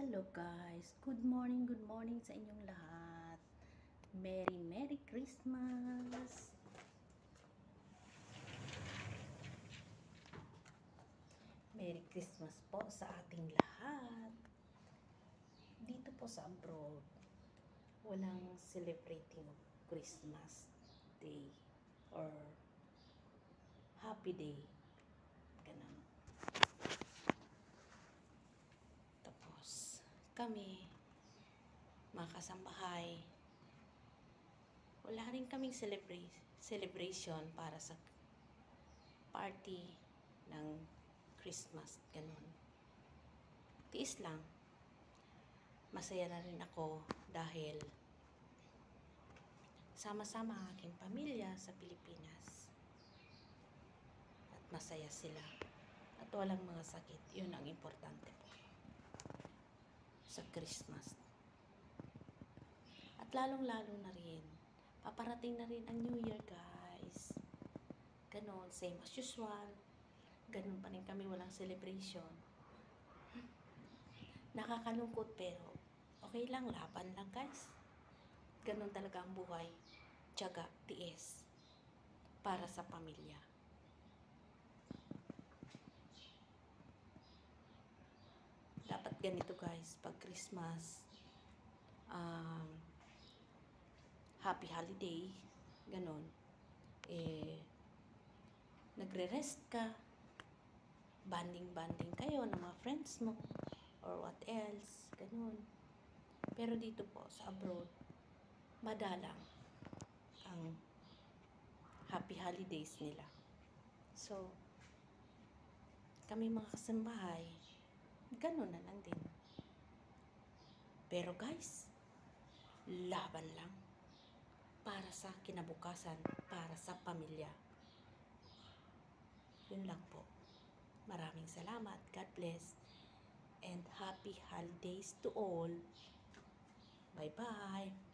Hello guys! Good morning sa inyong lahat. Merry Christmas! Merry Christmas po sa ating lahat. Dito po sa abroad, walang celebrating Christmas Day or Happy Day. Ganun. Tapos, kami, mga kasambahay, wala rin kaming celebration para sa party ng Christmas, ganun. Tiis lang. Masaya na rin ako dahil sama-sama ang aking pamilya sa Pilipinas. At masaya sila. At walang mga sakit. Yun ang importante po sa Christmas. At lalong-lalo na rin, paparating na rin ang New Year, guys. Ganon, same as usual. Ganon pa rin kami, walang celebration. Nakakalungkot pero okay lang, laban lang, guys. Ganon talaga ang buhay. Tiyaga, tiis para sa pamilya. Dapat ganito, guys, pag Christmas, happy holiday, ganon, nagre-rest ka, banding kayo ng mga friends mo, or what else, ganon. Pero dito po sa abroad, madalang ang happy holidays nila. So, kami mga kasambahay, ganon na lang din. Pero guys, laban lang para sa kinabukasan, para sa pamilya. Yun lang po. Maraming salamat. God bless. And happy holidays to all. Bye-bye.